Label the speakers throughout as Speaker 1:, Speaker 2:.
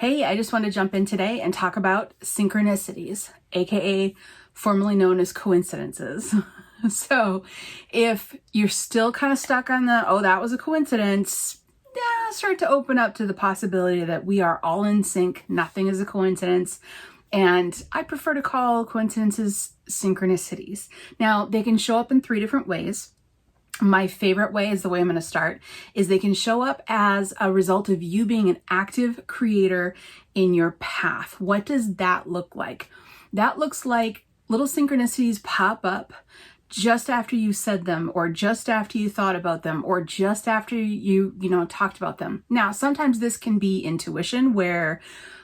Speaker 1: Hey, I just want to jump in today and talk about synchronicities, aka formerly known as coincidences. So if you're still kind of stuck on the, oh, that was a coincidence, start to open up to the possibility that we are all in sync. Nothing is a coincidence. And I prefer to call coincidences synchronicities. Now, they can show up in three different ways. My favorite way is the way I'm going to start, is they can show up as a result of you being an active creator in your path. What does that look like? That looks like little synchronicities pop up just after you said them, or just after you thought about them, or just after you talked about them. Now, sometimes this can be intuition, where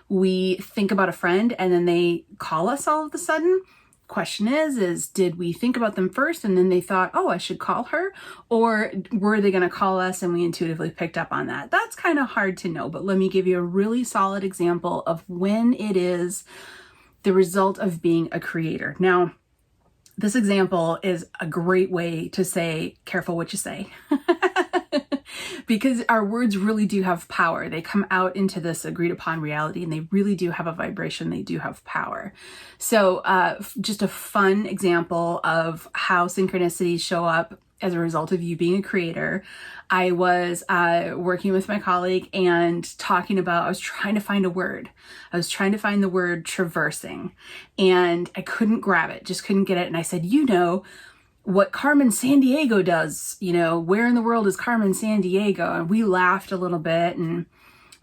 Speaker 1: we think about a friend and then they call us all of a sudden. Question is did we think about them first and then they thought, oh, I should call her? Or were they going to call us and we intuitively picked up on that? That's kind of hard to know, but let me give you a really solid example of when it is the result of being a creator. Now, this example is a great way to say, careful what you say. Because our words really do have power. They come out into this agreed upon reality and they really do have a vibration. They do have power. So just a fun example of how synchronicities show up as a result of you being a creator. I was working with my colleague and I was trying to find a word. I was trying to find the word traversing and I couldn't grab it, just couldn't get it. And I said, what Carmen Sandiego does, where in the world is Carmen Sandiego? And we laughed a little bit. And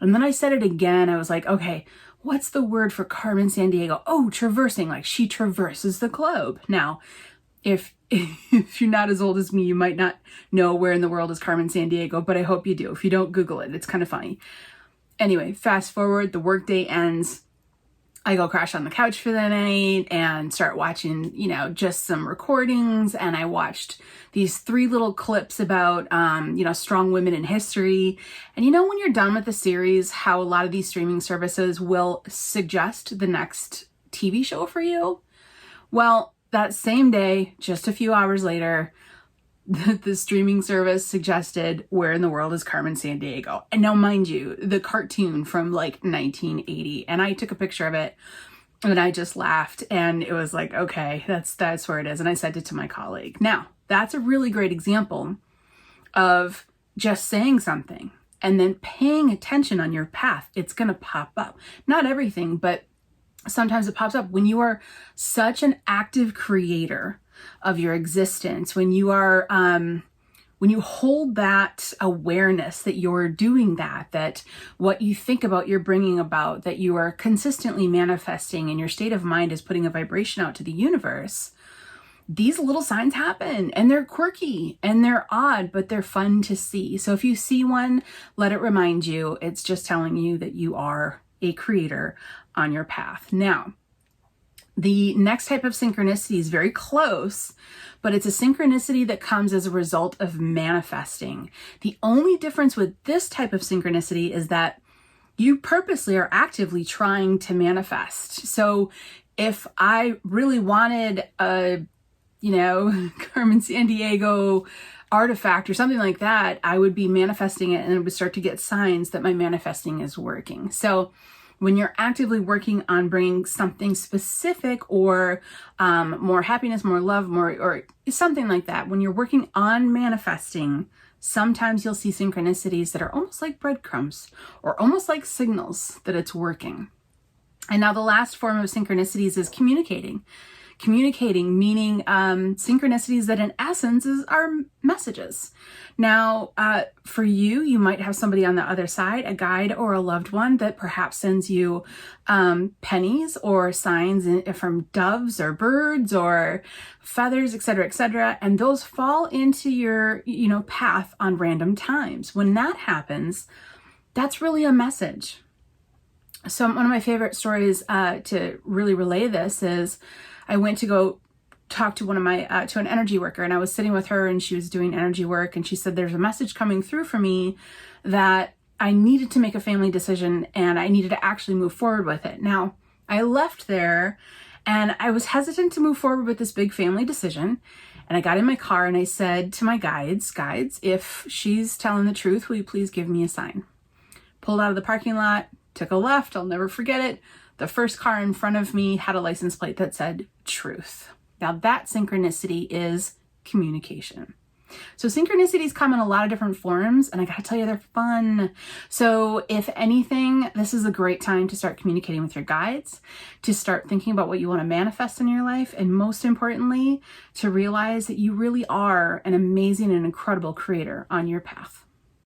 Speaker 1: then I said it again. I was like, okay, what's the word for Carmen Sandiego? Oh, traversing, like she traverses the globe. Now, if you're not as old as me, you might not know where in the world is Carmen Sandiego, but I hope you do. If you don't, Google it. It's kind of funny. Anyway, fast forward, the workday ends. I go crash on the couch for the night and start watching, just some recordings. And I watched these 3 little clips about, strong women in history. And when you're done with the series, how a lot of these streaming services will suggest the next TV show for you. Well, that same day, just a few hours later, the streaming service suggested Where in the World is Carmen Sandiego? And now, mind you, the cartoon from like 1980. And I took a picture of it and I just laughed and it was like, okay, that's where it is. And I sent it to my colleague. Now, that's a really great example of just saying something and then paying attention on your path. It's going to pop up. Not everything, but sometimes it pops up when you are such an active creator of your existence, when you are, when you hold that awareness that you're doing that what you think about, you're bringing about, that you are consistently manifesting and your state of mind is putting a vibration out to the universe, these little signs happen and they're quirky and they're odd, but they're fun to see. So if you see one, let it remind you, it's just telling you that you are a creator on your path. Now, the next type of synchronicity is very close, but it's a synchronicity that comes as a result of manifesting. The only difference with this type of synchronicity is that you purposely are actively trying to manifest. So if I really wanted a, Carmen Sandiego artifact or something like that, I would be manifesting it and it would start to get signs that my manifesting is working. So when you're actively working on bringing something specific or more happiness, more love, or something like that, when you're working on manifesting, sometimes you'll see synchronicities that are almost like breadcrumbs or almost like signals that it's working. And now the last form of synchronicities is communicating. Communicating, meaning synchronicities that in essence are messages. Now, for you might have somebody on the other side, a guide or a loved one that perhaps sends you pennies or signs from doves or birds or feathers, etc., and those fall into your, path on random times. When that happens, that's really a message. So one of my favorite stories to really relay this is I went to go talk to to an energy worker, and I was sitting with her and she was doing energy work, and she said, there's a message coming through for me that I needed to make a family decision and I needed to actually move forward with it. Now, I left there and I was hesitant to move forward with this big family decision. And I got in my car and I said to my guides, if she's telling the truth, will you please give me a sign? Pulled out of the parking lot, took a left, I'll never forget it. The first car in front of me had a license plate that said truth. Now that synchronicity is communication. So synchronicities come in a lot of different forms, and I gotta tell you, they're fun. So if anything, this is a great time to start communicating with your guides, to start thinking about what you want to manifest in your life, and most importantly, to realize that you really are an amazing and incredible creator on your path.